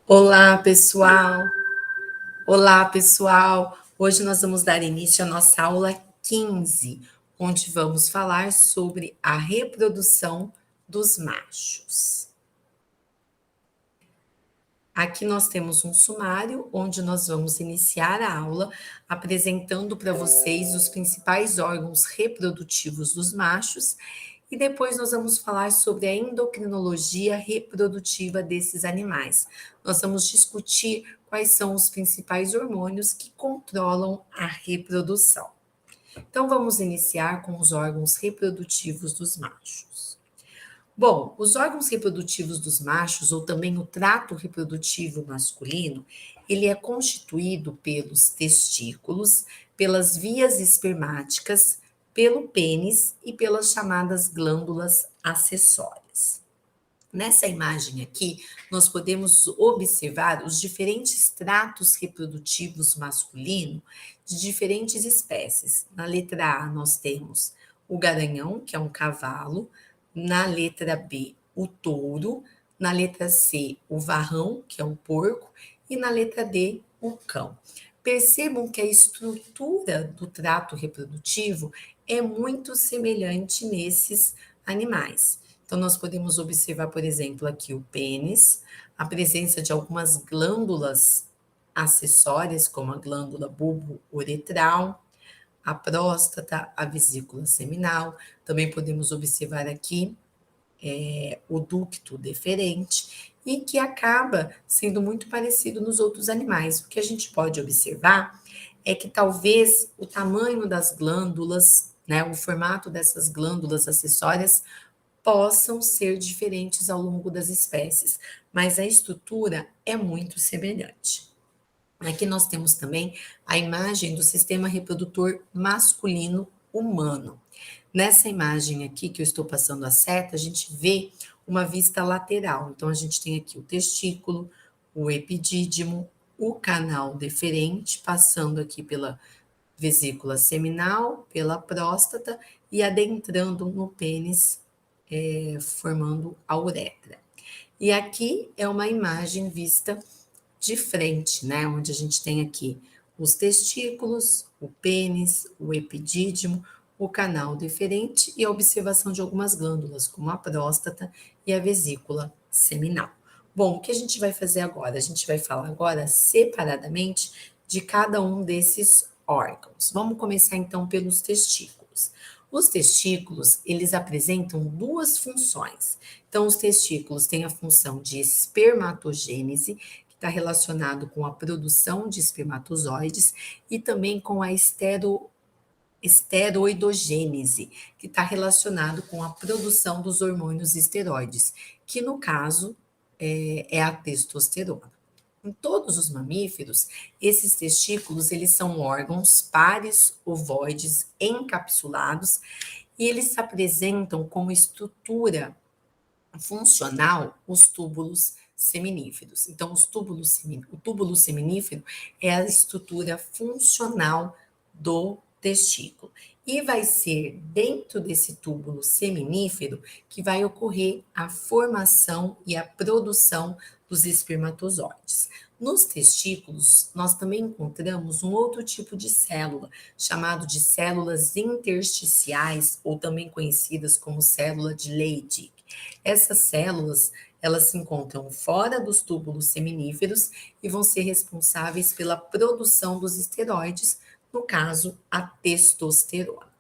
Olá, pessoal! Olá, pessoal! Hoje nós vamos dar início à nossa aula 15, onde vamos falar sobre a reprodução dos machos. Aqui nós temos um sumário, onde nós vamos iniciar a aula apresentando para vocês os principais órgãos reprodutivos dos machos e depois nós vamos falar sobre a endocrinologia reprodutiva desses animais. Nós vamos discutir quais são os principais hormônios que controlam a reprodução. Então vamos iniciar com os órgãos reprodutivos dos machos. Bom, os órgãos reprodutivos dos machos, ou também o trato reprodutivo masculino, ele é constituído pelos testículos, pelas vias espermáticas, pelo pênis e pelas chamadas glândulas acessórias. Nessa imagem aqui, nós podemos observar os diferentes tratos reprodutivos masculinos de diferentes espécies. Na letra A, nós temos o garanhão, que é um cavalo, na letra B, o touro, na letra C, o varrão, que é um porco, e na letra D, o cão. Percebam que a estrutura do trato reprodutivo é muito semelhante nesses animais. Então, nós podemos observar, por exemplo, aqui o pênis, a presença de algumas glândulas acessórias, como a glândula bulbo-uretral, a próstata, a vesícula seminal. Também podemos observar aqui o ducto deferente e que acaba sendo muito parecido nos outros animais. O que a gente pode observar é que talvez o tamanho das glândulas, né, o formato dessas glândulas acessórias possam ser diferentes ao longo das espécies, mas a estrutura é muito semelhante. Aqui nós temos também a imagem do sistema reprodutor masculino humano. Nessa imagem aqui que eu estou passando a seta, a gente vê uma vista lateral. Então, a gente tem aqui o testículo, o epidídimo, o canal deferente, passando aqui pela vesícula seminal, pela próstata e adentrando no pênis, formando a uretra. E aqui é uma imagem vista de frente, né? Onde a gente tem aqui os testículos, o pênis, o epidídimo, o canal deferente e a observação de algumas glândulas, como a próstata e a vesícula seminal. Bom, o que a gente vai fazer agora? A gente vai falar agora separadamente de cada um desses órgãos. Vamos começar então pelos testículos. Os testículos, eles apresentam duas funções. Então, os testículos têm a função de espermatogênese, que está relacionado com a produção de espermatozoides, e também com a esteroidogênese, que está relacionado com a produção dos hormônios esteroides, que no caso é a testosterona. Em todos os mamíferos, esses testículos eles são órgãos pares ovoides encapsulados e eles se apresentam como estrutura funcional os túbulos seminíferos. Então, o túbulo seminífero é a estrutura funcional do testículo. E vai ser dentro desse túbulo seminífero que vai ocorrer a formação e a produção dos espermatozoides. Nos testículos, nós também encontramos um outro tipo de célula, chamado de células intersticiais, ou também conhecidas como célula de Leydig. Essas células, elas se encontram fora dos túbulos seminíferos e vão ser responsáveis pela produção dos esteroides, no caso, a testosterona.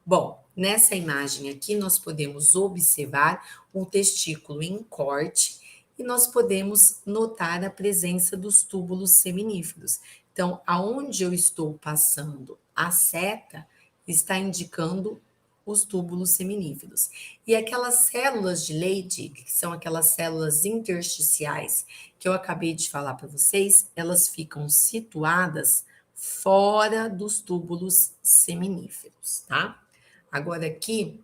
Bom, nessa imagem aqui nós podemos observar um testículo em corte e nós podemos notar a presença dos túbulos seminíferos. Então, aonde eu estou passando a seta está indicando os túbulos seminíferos. E aquelas células de Leydig, que são aquelas células intersticiais que eu acabei de falar para vocês, elas ficam situadas fora dos túbulos seminíferos, tá? Agora aqui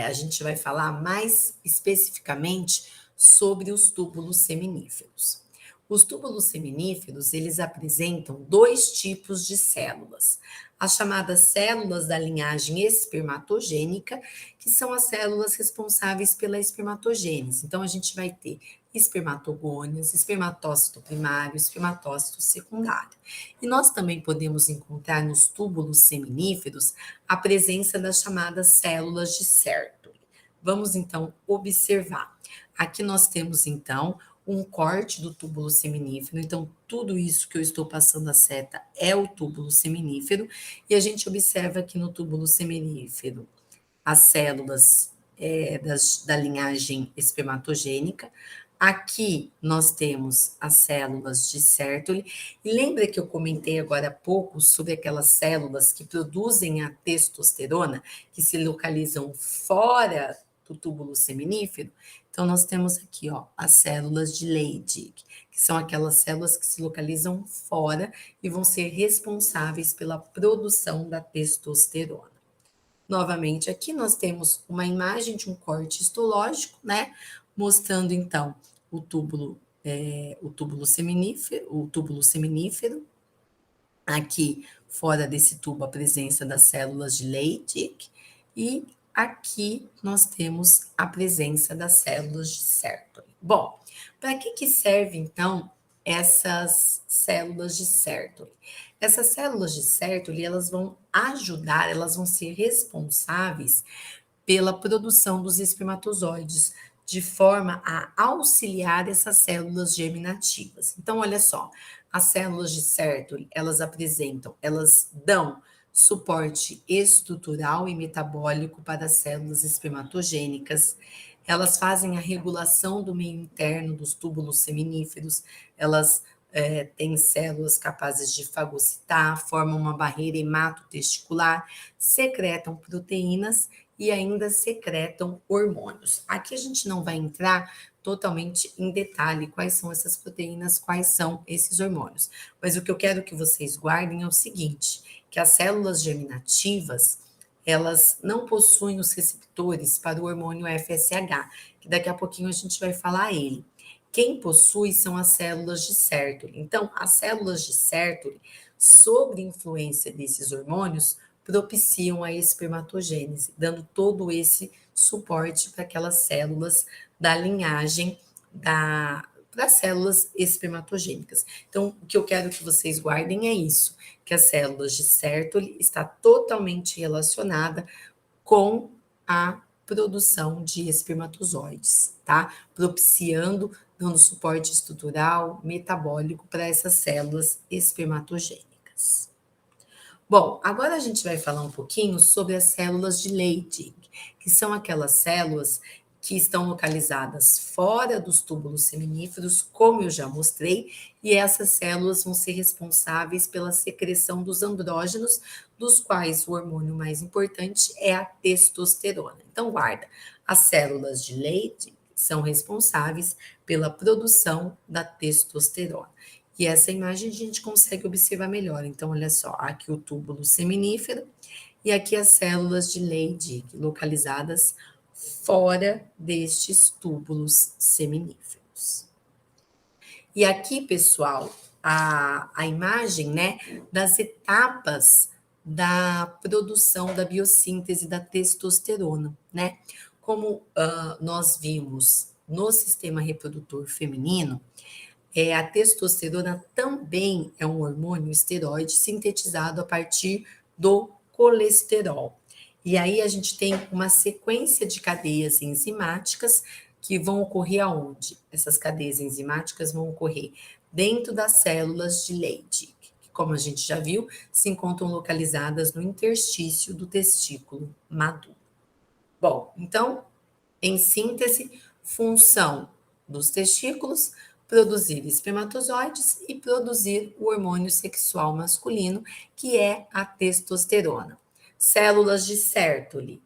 a gente vai falar mais especificamente sobre os túbulos seminíferos. Os túbulos seminíferos, eles apresentam dois tipos de células. As chamadas células da linhagem espermatogênica, que são as células responsáveis pela espermatogênese. Então, a gente vai ter espermatogônias, espermatócito primário, espermatócito secundário. E nós também podemos encontrar nos túbulos seminíferos a presença das chamadas células de Sertoli. Vamos então observar. Aqui nós temos então um corte do túbulo seminífero, então tudo isso que eu estou passando a seta é o túbulo seminífero, e a gente observa aqui no túbulo seminífero as células da linhagem espermatogênica. Aqui nós temos as células de Sertoli. E lembra que eu comentei agora há pouco sobre aquelas células que produzem a testosterona, que se localizam fora do túbulo seminífero? Então, nós temos aqui, ó, as células de Leydig, que são aquelas células que se localizam fora e vão ser responsáveis pela produção da testosterona. Novamente, aqui nós temos uma imagem de um corte histológico, né? Mostrando então o túbulo seminífero. Aqui fora desse tubo a presença das células de Leydig e aqui nós temos a presença das células de Sertoli. Bom, para que serve então essas células de Sertoli? Essas células de Sertoli, elas vão ajudar, elas vão ser responsáveis pela produção dos espermatozoides, de forma a auxiliar essas células germinativas. Então, olha só, as células de Sertoli, elas dão suporte estrutural e metabólico para as células espermatogênicas, elas fazem a regulação do meio interno dos túbulos seminíferos, elas têm células capazes de fagocitar, formam uma barreira hematotesticular, secretam proteínas e ainda secretam hormônios. Aqui a gente não vai entrar totalmente em detalhe quais são essas proteínas, quais são esses hormônios. Mas o que eu quero que vocês guardem é o seguinte, que as células germinativas, elas não possuem os receptores para o hormônio FSH, que daqui a pouquinho a gente vai falar ele. Quem possui são as células de Sertoli. Então, as células de Sertoli, sob influência desses hormônios, propiciam a espermatogênese, dando todo esse suporte para aquelas células da linhagem das células espermatogênicas. Então, o que eu quero que vocês guardem é isso, que as células de Sertoli está totalmente relacionada com a produção de espermatozoides, tá? Propiciando, dando suporte estrutural, metabólico para essas células espermatogênicas. Bom, agora a gente vai falar um pouquinho sobre as células de Leydig, que são aquelas células que estão localizadas fora dos túbulos seminíferos, como eu já mostrei, e essas células vão ser responsáveis pela secreção dos andrógenos, dos quais o hormônio mais importante é a testosterona. Então, guarda, as células de Leydig são responsáveis pela produção da testosterona. E essa imagem a gente consegue observar melhor. Então, olha só, aqui o túbulo seminífero e aqui as células de Leydig, localizadas fora destes túbulos seminíferos. E aqui, pessoal, a imagem, né, das etapas da produção da biossíntese da testosterona, né? Como nós vimos no sistema reprodutor feminino, a testosterona também é um hormônio esteroide sintetizado a partir do colesterol. E aí a gente tem uma sequência de cadeias enzimáticas que vão ocorrer aonde? Essas cadeias enzimáticas vão ocorrer dentro das células de Leydig, que, como a gente já viu, se encontram localizadas no interstício do testículo maduro. Bom, então, em síntese, função dos testículos, produzir espermatozoides e produzir o hormônio sexual masculino, que é a testosterona. Células de Sertoli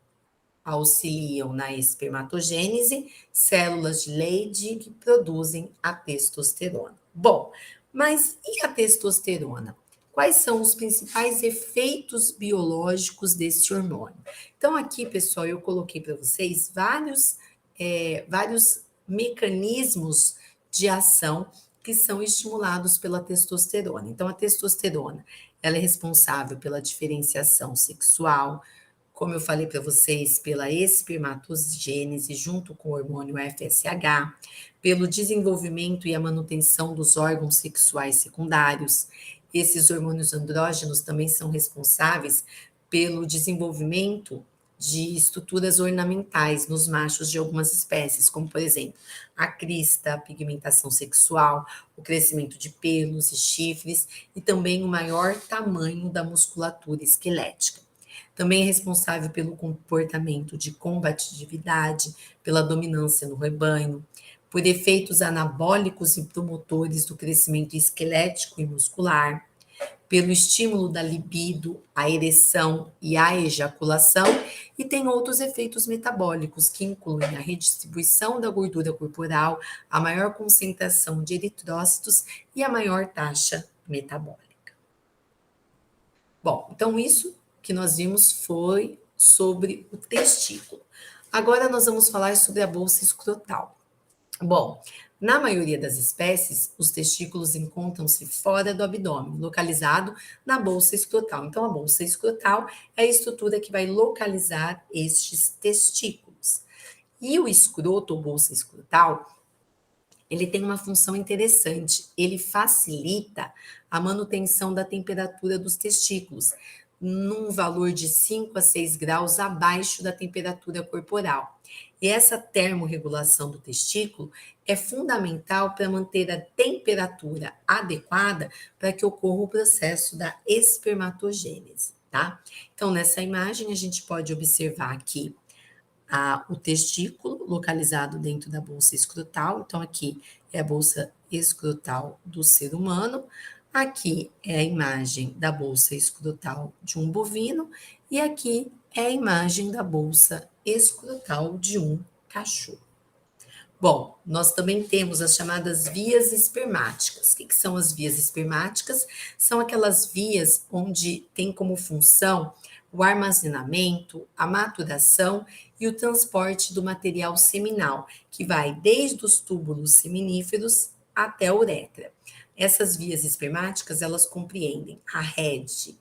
auxiliam na espermatogênese, células de Leydig produzem a testosterona. Bom, mas e a testosterona? Quais são os principais efeitos biológicos desse hormônio? Então, aqui, pessoal, eu coloquei para vocês vários mecanismos de ação que são estimulados pela testosterona. Então, a testosterona, ela é responsável pela diferenciação sexual, como eu falei para vocês, pela espermatogênese junto com o hormônio FSH, pelo desenvolvimento e a manutenção dos órgãos sexuais secundários. Esses hormônios andrógenos também são responsáveis pelo desenvolvimento de estruturas ornamentais nos machos de algumas espécies, como por exemplo, a crista, a pigmentação sexual, o crescimento de pelos e chifres e também o maior tamanho da musculatura esquelética. Também é responsável pelo comportamento de combatividade, pela dominância no rebanho, por efeitos anabólicos e promotores do crescimento esquelético e muscular, pelo estímulo da libido, a ereção e a ejaculação, e tem outros efeitos metabólicos que incluem a redistribuição da gordura corporal, a maior concentração de eritrócitos e a maior taxa metabólica. Bom, então isso que nós vimos foi sobre o testículo. Agora nós vamos falar sobre a bolsa escrotal. Bom, na maioria das espécies, os testículos encontram-se fora do abdômen, localizado na bolsa escrotal. Então, a bolsa escrotal é a estrutura que vai localizar estes testículos. E o escroto ou bolsa escrotal, ele tem uma função interessante. Ele facilita a manutenção da temperatura dos testículos, num valor de 5 a 6 graus abaixo da temperatura corporal. E essa termorregulação do testículo é fundamental para manter a temperatura adequada para que ocorra o processo da espermatogênese, tá? Então, nessa imagem, a gente pode observar aqui o testículo localizado dentro da bolsa escrotal. Então, aqui é a bolsa escrotal do ser humano. Aqui é a imagem da bolsa escrotal de um bovino. E aqui é a imagem da bolsa escrotal de um cachorro. Bom, nós também temos as chamadas vias espermáticas. O que são as vias espermáticas? São aquelas vias onde tem como função o armazenamento, a maturação e o transporte do material seminal, que vai desde os túbulos seminíferos até a uretra. Essas vias espermáticas, elas compreendem a rede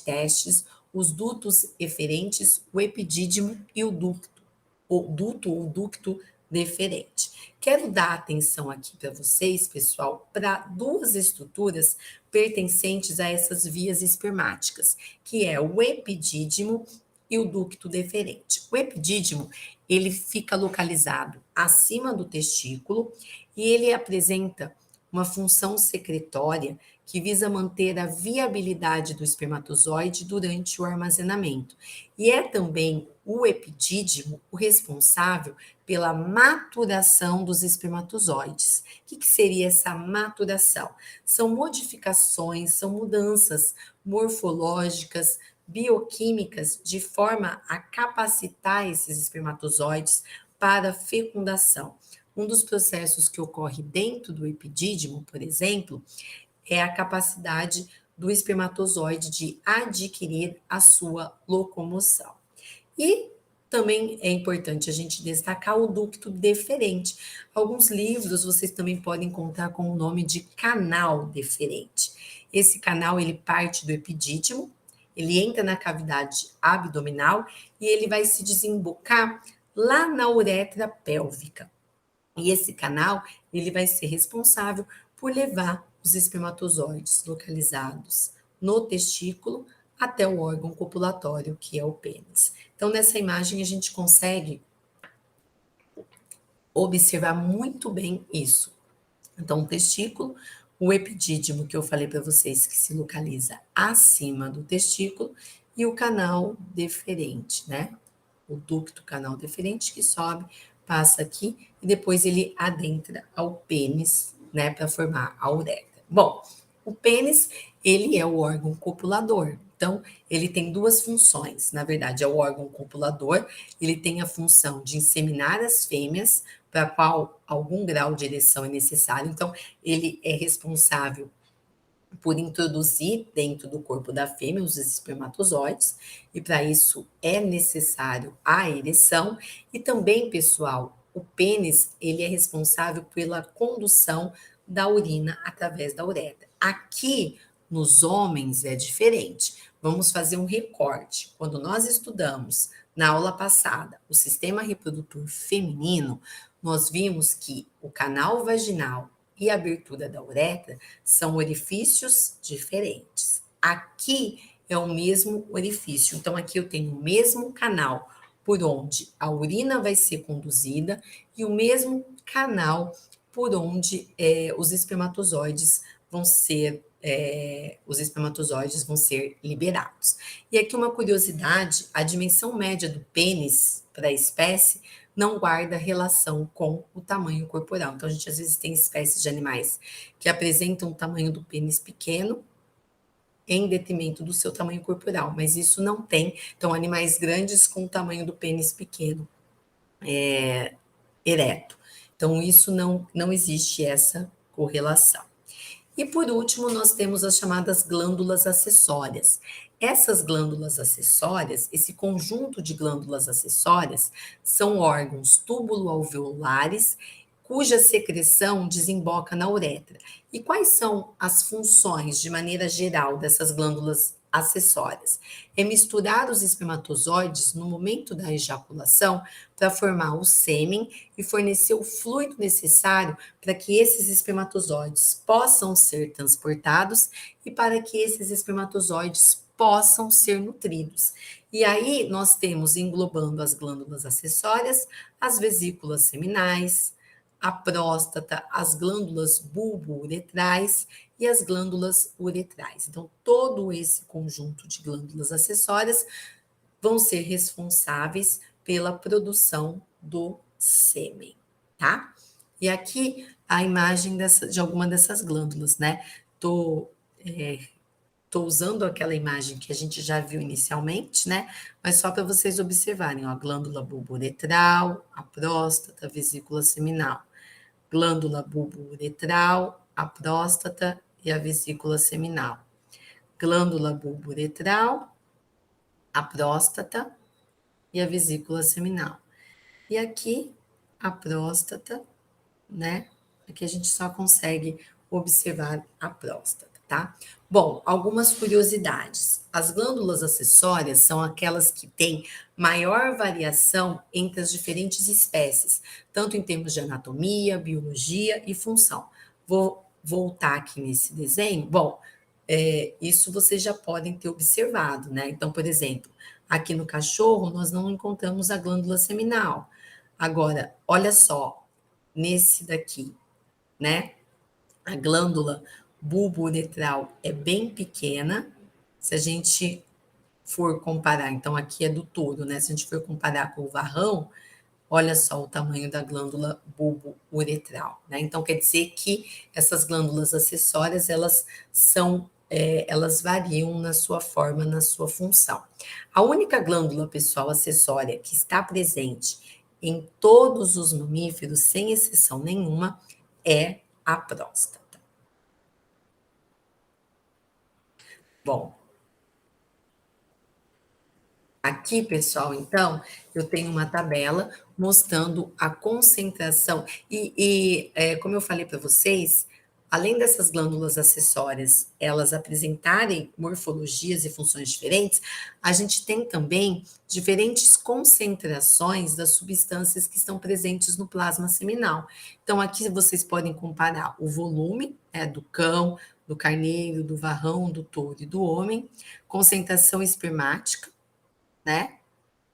testes, os dutos eferentes, o epidídimo e o duto ou ducto deferente. Quero dar atenção aqui para vocês, pessoal, para duas estruturas pertencentes a essas vias espermáticas, que é o epidídimo e o ducto deferente. O epidídimo, ele fica localizado acima do testículo e ele apresenta uma função secretória que visa manter a viabilidade do espermatozoide durante o armazenamento. E é também o epidídimo o responsável pela maturação dos espermatozoides. O que seria essa maturação? São modificações, são mudanças morfológicas, bioquímicas, de forma a capacitar esses espermatozoides para fecundação. Um dos processos que ocorre dentro do epidídimo, por exemplo, é a capacidade do espermatozoide de adquirir a sua locomoção. E também é importante a gente destacar o ducto deferente. Alguns livros vocês também podem encontrar com o nome de canal deferente. Esse canal, ele parte do epidídimo, ele entra na cavidade abdominal e ele vai se desembocar lá na uretra pélvica. E esse canal, ele vai ser responsável por levar os espermatozoides localizados no testículo até o órgão copulatório, que é o pênis. Então, nessa imagem, a gente consegue observar muito bem isso. Então, o testículo, o epidídimo, que eu falei para vocês, que se localiza acima do testículo, e o canal deferente, né? O ducto canal deferente que sobe, passa aqui e depois ele adentra ao pênis, né, para formar a uretra. Bom, o pênis, ele é o órgão copulador. Então, ele tem duas funções. Na verdade, é o órgão copulador, ele tem a função de inseminar as fêmeas, para a qual algum grau de ereção é necessário. Então, ele é responsável por introduzir dentro do corpo da fêmea os espermatozoides, e para isso é necessário a ereção. E também, pessoal, o pênis, ele é responsável pela condução da urina através da uretra. Aqui, nos homens, é diferente. vamos fazer um recorte. Quando nós estudamos na aula passada o sistema reprodutor feminino, nós vimos que o canal vaginal e a abertura da uretra são orifícios diferentes. Aqui é o mesmo orifício, então aqui eu tenho o mesmo canal por onde a urina vai ser conduzida e o mesmo canal por onde os espermatozoides vão ser liberados. E aqui uma curiosidade: a dimensão média do pênis para a espécie não guarda relação com o tamanho corporal. Então, a gente às vezes tem espécies de animais que apresentam o tamanho do pênis pequeno em detrimento do seu tamanho corporal, mas isso não tem. Então, animais grandes com o tamanho do pênis pequeno, ereto. Então, isso não existe essa correlação. E por último, nós temos as chamadas glândulas acessórias. Essas glândulas acessórias, esse conjunto de glândulas acessórias, são órgãos túbulo-alveolares cuja secreção desemboca na uretra. E quais são as funções, de maneira geral, dessas glândulas acessórias? É misturar os espermatozoides no momento da ejaculação para formar o sêmen e fornecer o fluido necessário para que esses espermatozoides possam ser transportados e para que esses espermatozoides possam ser nutridos. E aí nós temos, englobando as glândulas acessórias, as vesículas seminais, a próstata, as glândulas bulbo-uretrais e as glândulas uretrais. Então, todo esse conjunto de glândulas acessórias vão ser responsáveis pela produção do sêmen, tá? E aqui a imagem de alguma dessas glândulas, né? Tô usando aquela imagem que a gente já viu inicialmente, né? Mas só para vocês observarem, ó, a glândula bulbo-uretral, a próstata, a vesícula seminal, glândula bulbo-uretral, a próstata e a vesícula seminal, glândula bulbo-uretral, a próstata e a vesícula seminal. E aqui a próstata, né? Aqui a gente só consegue observar a próstata, tá? Bom, algumas curiosidades. As glândulas acessórias são aquelas que têm maior variação entre as diferentes espécies, tanto em termos de anatomia, biologia e função. Vou voltar aqui nesse desenho. Bom, isso vocês já podem ter observado, né? Então, por exemplo, aqui no cachorro nós não encontramos a glândula seminal. Agora, olha só, nesse daqui, né? A glândula bulbo-uretral é bem pequena. Se a gente for comparar, então aqui é do touro, né? Se a gente for comparar com o varrão, olha só o tamanho da glândula bulbo-uretral, né? Então quer dizer que essas glândulas acessórias, elas variam na sua forma, na sua função. A única glândula, pessoal, acessória que está presente em todos os mamíferos, sem exceção nenhuma, é a próstata. Bom, aqui, pessoal, então, eu tenho uma tabela mostrando a concentração. Como eu falei para vocês, além dessas glândulas acessórias, elas apresentarem morfologias e funções diferentes, a gente tem também diferentes concentrações das substâncias que estão presentes no plasma seminal. Então, aqui vocês podem comparar o volume, do cão, do carneiro, do varrão, do touro e do homem, concentração espermática, né?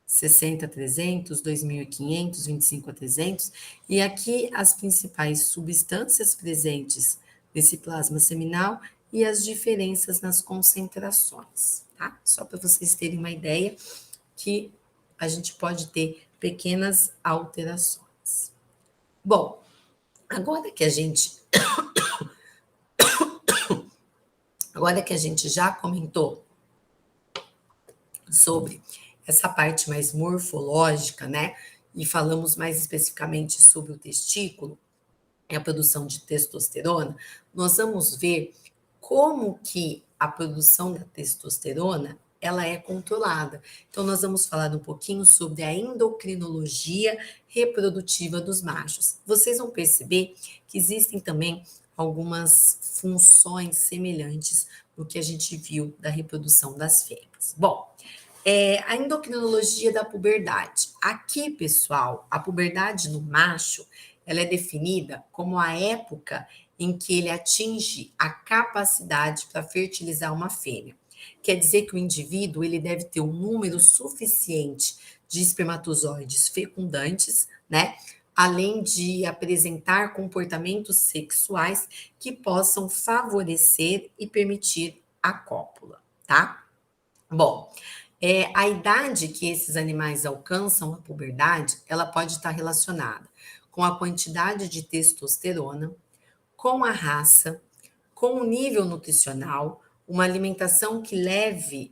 60 a 300, 2.500, 25 a 300, e aqui as principais substâncias presentes nesse plasma seminal e as diferenças nas concentrações, tá? Só para vocês terem uma ideia que a gente pode ter pequenas alterações. Bom, agora que a gente já comentou sobre essa parte mais morfológica, né? E falamos mais especificamente sobre o testículo e a produção de testosterona, nós vamos ver como que a produção da testosterona ela é controlada. Então, nós vamos falar um pouquinho sobre a endocrinologia reprodutiva dos machos. Vocês vão perceber que existem também algumas funções semelhantes no que a gente viu da reprodução das fêmeas. Bom, a endocrinologia da puberdade. Aqui, pessoal, a puberdade no macho, ela é definida como a época em que ele atinge a capacidade para fertilizar uma fêmea. Quer dizer que o indivíduo ele deve ter um número suficiente de espermatozoides fecundantes, né? Além de apresentar comportamentos sexuais que possam favorecer e permitir a cópula, tá? Bom, a idade que esses animais alcançam a puberdade, ela pode estar relacionada com a quantidade de testosterona, com a raça, com o nível nutricional, uma alimentação que leve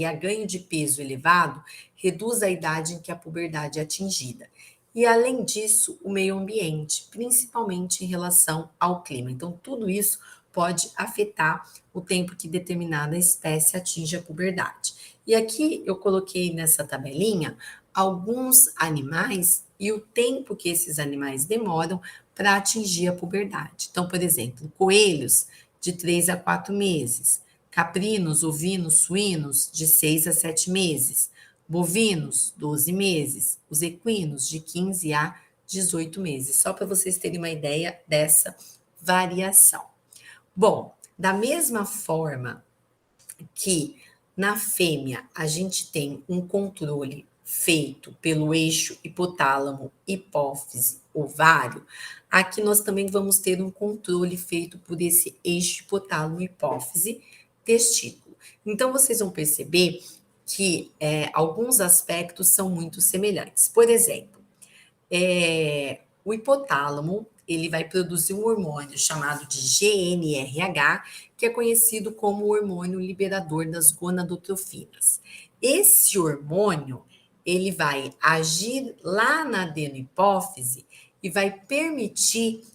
a ganho de peso elevado reduz a idade em que a puberdade é atingida. E além disso, o meio ambiente, principalmente em relação ao clima. Então, tudo isso pode afetar o tempo que determinada espécie atinge a puberdade. E aqui eu coloquei nessa tabelinha alguns animais e o tempo que esses animais demoram para atingir a puberdade. Então, por exemplo, coelhos de 3 a 4 meses, caprinos, ovinos, suínos de 6 a 7 meses, bovinos 12 meses, os equinos de 15 a 18 meses, só para vocês terem uma ideia dessa variação. Bom, da mesma forma que na fêmea a gente tem um controle feito pelo eixo hipotálamo, hipófise, ovário, aqui nós também vamos ter um controle feito por esse eixo hipotálamo, hipófise, testículo. Então vocês vão perceber que alguns aspectos são muito semelhantes. Por exemplo, o hipotálamo ele vai produzir um hormônio chamado de GNRH, que é conhecido como o hormônio liberador das gonadotrofinas. Esse hormônio ele vai agir lá na adenohipófise e vai permitir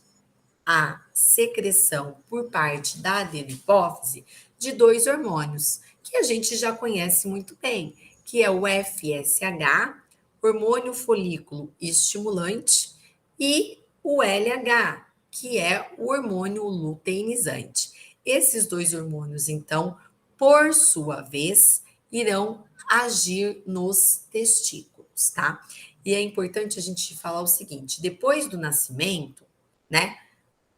a secreção por parte da adenohipófise de dois hormônios que a gente já conhece muito bem, que é o FSH, hormônio folículo estimulante, e o LH, que é o hormônio luteinizante. Esses dois hormônios, então, por sua vez, irão agir nos testículos, tá? E é importante a gente falar o seguinte: depois do nascimento, né?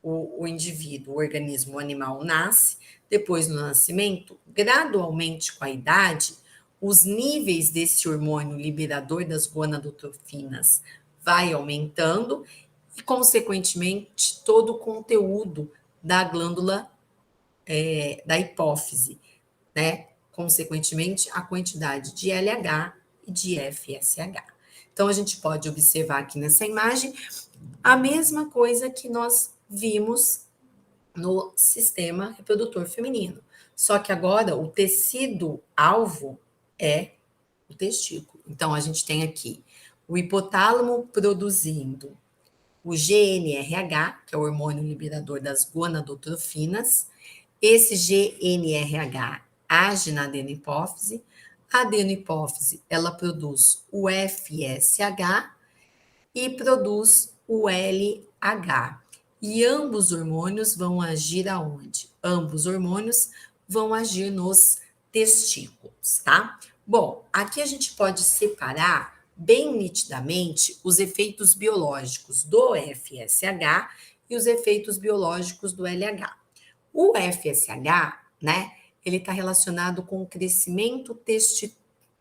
O indivíduo, o organismo, o animal nasce, depois do nascimento, gradualmente com a idade, os níveis desse hormônio liberador das gonadotrofinas vai aumentando e, consequentemente, todo o conteúdo da glândula da hipófise, né? Consequentemente, a quantidade de LH e de FSH. Então, a gente pode observar aqui nessa imagem a mesma coisa que nós vimos no sistema reprodutor feminino. Só que agora o tecido alvo é o testículo. Então, a gente tem aqui o hipotálamo produzindo o GNRH, que é o hormônio liberador das gonadotrofinas. Esse GNRH age na adenohipófise. A adenohipófise, ela produz o FSH e produz o LH. E ambos hormônios vão agir aonde? Ambos hormônios vão agir nos testículos, tá? Bom, aqui a gente pode separar bem nitidamente os efeitos biológicos do FSH e os efeitos biológicos do LH. O FSH, né, ele está relacionado com o crescimento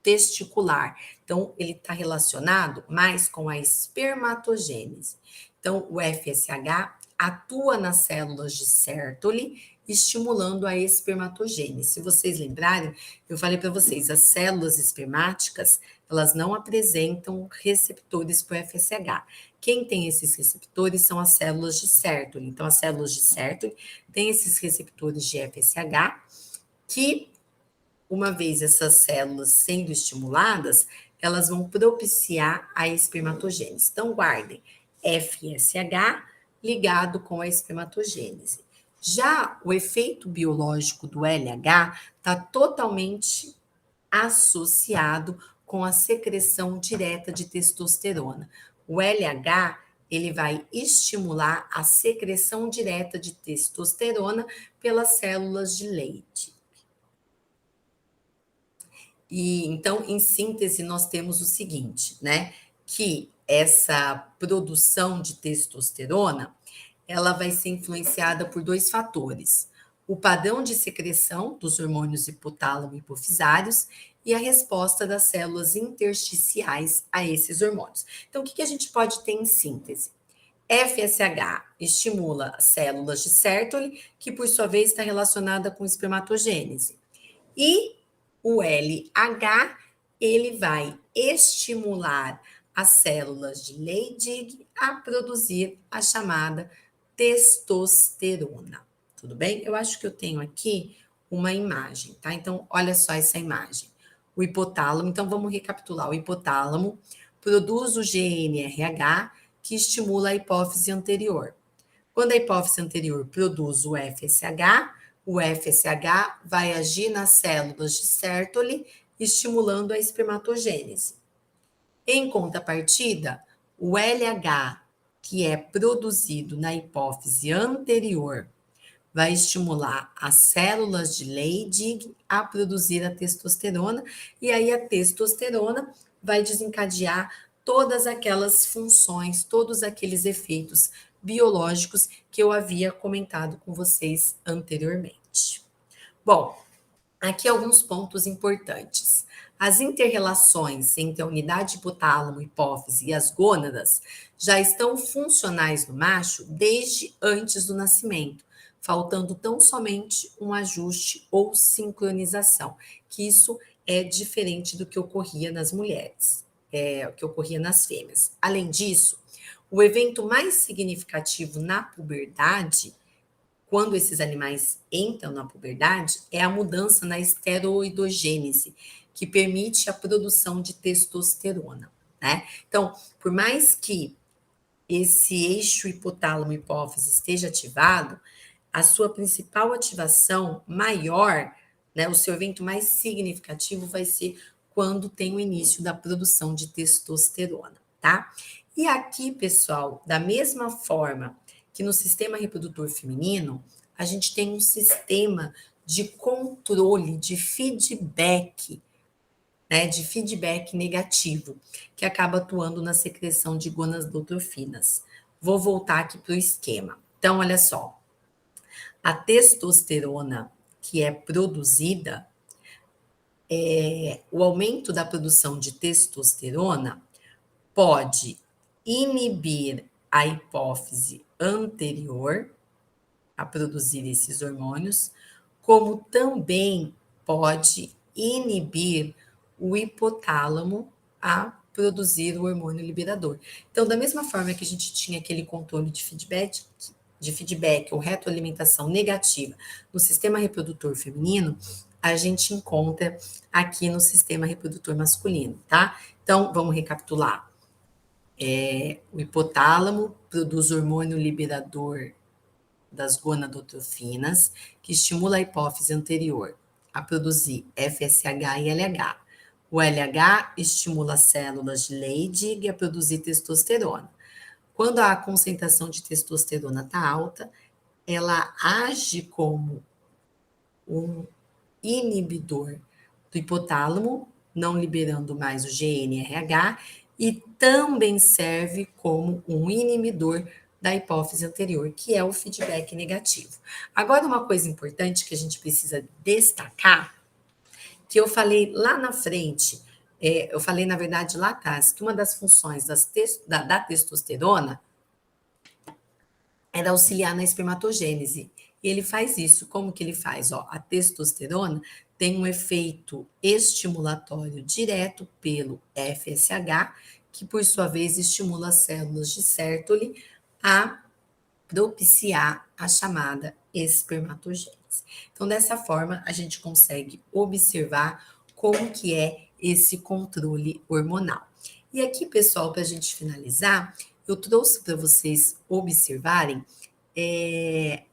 testicular. Então, ele está relacionado mais com a espermatogênese. Então, o FSH atua nas células de Sertoli, estimulando a espermatogênese. Se vocês lembrarem, eu falei para vocês, as células espermáticas, elas não apresentam receptores para o FSH. Quem tem esses receptores são as células de Sertoli. Então, as células de Sertoli têm esses receptores de FSH que, uma vez essas células sendo estimuladas, elas vão propiciar a espermatogênese. Então, guardem, FSH ligado com a espermatogênese. Já o efeito biológico do LH está totalmente associado com a secreção direta de testosterona. O LH, ele vai estimular a secreção direta de testosterona pelas células de Leydig. E então, em síntese, nós temos o seguinte, né? Que essa produção de testosterona, ela vai ser influenciada por dois fatores: o padrão de secreção dos hormônios hipotálamo e hipofisários e a resposta das células intersticiais a esses hormônios. Então, o que a gente pode ter em síntese? FSH estimula as células de Sertoli, que por sua vez está relacionada com espermatogênese. E o LH, ele vai estimular as células de Leydig a produzir a chamada testosterona. Tudo bem? Eu acho que eu tenho aqui uma imagem, tá? Então, olha só essa imagem. O hipotálamo, então vamos recapitular. O hipotálamo produz o GNRH, que estimula a hipófise anterior. Quando a hipófise anterior produz o FSH vai agir nas células de Sertoli, estimulando a espermatogênese. Em contrapartida, o LH, que é produzido na hipófise anterior, vai estimular as células de Leydig a produzir a testosterona, e aí a testosterona vai desencadear todas aquelas funções, todos aqueles efeitos biológicos que eu havia comentado com vocês anteriormente. Bom, aqui alguns pontos importantes. As interrelações entre a unidade hipotálamo, hipófise e as gônadas já estão funcionais no macho desde antes do nascimento, faltando tão somente um ajuste ou sincronização, que isso é diferente do que ocorria nas mulheres, o que ocorria nas fêmeas. Além disso, o evento mais significativo na puberdade, quando esses animais entram na puberdade, é a mudança na esteroidogênese, que permite a produção de testosterona, né? Então, por mais que esse eixo hipotálamo-hipófise esteja ativado, a sua principal ativação maior, né, o seu evento mais significativo vai ser quando tem o início da produção de testosterona, tá? E aqui, pessoal, da mesma forma que no sistema reprodutor feminino, a gente tem um sistema de controle, de feedback, né, de feedback negativo, que acaba atuando na secreção de gonadotrofinas. Vou voltar aqui para o esquema. Então, olha só. A testosterona que é produzida, o aumento da produção de testosterona pode inibir a hipófise anterior a produzir esses hormônios, como também pode inibir o hipotálamo a produzir o hormônio liberador. Então, da mesma forma que a gente tinha aquele controle de feedback ou retroalimentação negativa no sistema reprodutor feminino, a gente encontra aqui no sistema reprodutor masculino, tá? Então, vamos recapitular. O hipotálamo produz hormônio liberador das gonadotrofinas, que estimula a hipófise anterior a produzir FSH e LH. O LH estimula as células de Leydig a produzir testosterona. Quando a concentração de testosterona está alta, ela age como um inibidor do hipotálamo, não liberando mais o GNRH, e também serve como um inibidor da hipófise anterior, que é o feedback negativo. Agora, uma coisa importante que a gente precisa destacar, que eu falei lá na frente, eu falei, na verdade, lá atrás, que uma das funções da testosterona era auxiliar na espermatogênese. E ele faz isso. Como que ele faz? Ó, a testosterona tem um efeito estimulatório direto pelo FSH, que por sua vez estimula as células de Sertoli a propiciar a chamada espermatogênese. Então, dessa forma, a gente consegue observar como que é esse controle hormonal. E aqui, pessoal, para a gente finalizar, eu trouxe para vocês observarem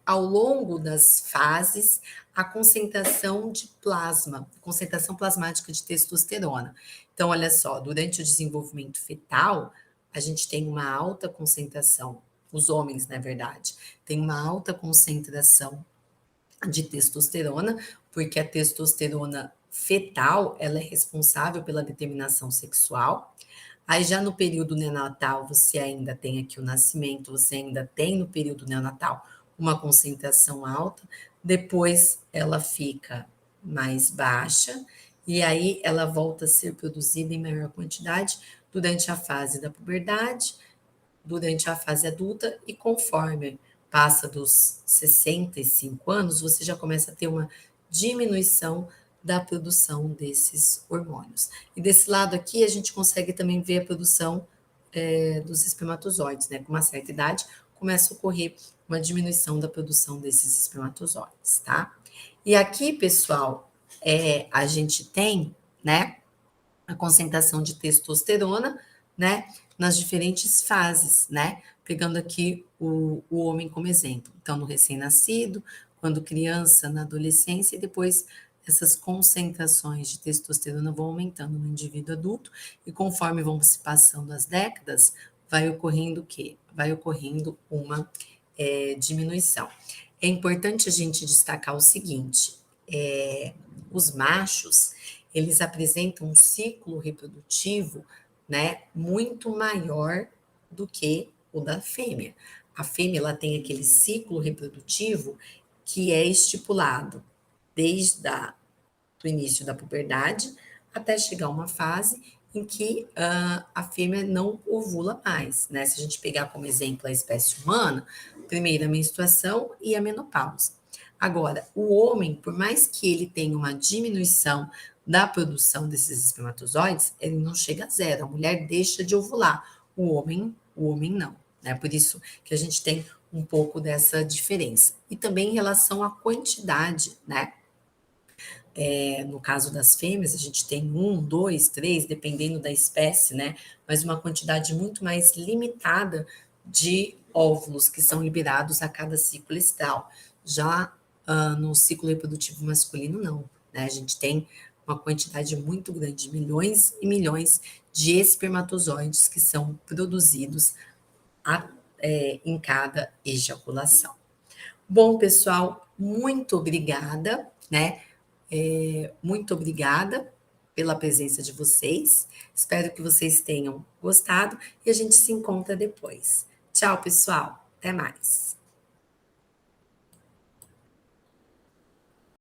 ao longo das fases a concentração de plasma, concentração plasmática de testosterona. Então, olha só, durante o desenvolvimento fetal, a gente tem uma alta concentração, os homens, na verdade, tem uma alta concentração de testosterona, porque a testosterona fetal, ela é responsável pela determinação sexual. Aí já no período neonatal, você ainda tem aqui o nascimento, você ainda tem no período neonatal uma concentração alta, depois ela fica mais baixa, e aí ela volta a ser produzida em maior quantidade durante a fase da puberdade, durante a fase adulta, e conforme passa dos 65 anos, você já começa a ter uma diminuição da produção desses hormônios. E desse lado aqui, a gente consegue também ver a produção dos espermatozoides, né? Com uma certa idade, começa a ocorrer uma diminuição da produção desses espermatozoides, tá? E aqui, pessoal, a gente tem, né, a concentração de testosterona, né, nas diferentes fases, né? Pegando aqui o homem como exemplo. Então, no recém-nascido, quando criança, na adolescência, e depois essas concentrações de testosterona vão aumentando no indivíduo adulto, e conforme vão se passando as décadas, vai ocorrendo o quê? Vai ocorrendo uma diminuição. É importante a gente destacar o seguinte: os machos, eles apresentam um ciclo reprodutivo, né, muito maior do que o da fêmea. A fêmea, ela tem aquele ciclo reprodutivo que é estipulado desde do início da puberdade até chegar a uma fase em que a fêmea não ovula mais, né? Se a gente pegar como exemplo a espécie humana, primeira menstruação e a menopausa. Agora, o homem, por mais que ele tenha uma diminuição da produção desses espermatozoides, ele não chega a zero. A mulher deixa de ovular, o homem não, né? Por isso que a gente tem um pouco dessa diferença. E também em relação à quantidade, né? No caso das fêmeas, a gente tem um, dois, três, dependendo da espécie, né? Mas uma quantidade muito mais limitada de óvulos que são liberados a cada ciclo estral. Já no ciclo reprodutivo masculino, não, né? A gente tem uma quantidade muito grande, milhões e milhões de espermatozoides que são produzidos em cada ejaculação. Bom, pessoal, muito obrigada, né? Muito obrigada pela presença de vocês. Espero que vocês tenham gostado e a gente se encontra depois. Tchau, pessoal. Até mais.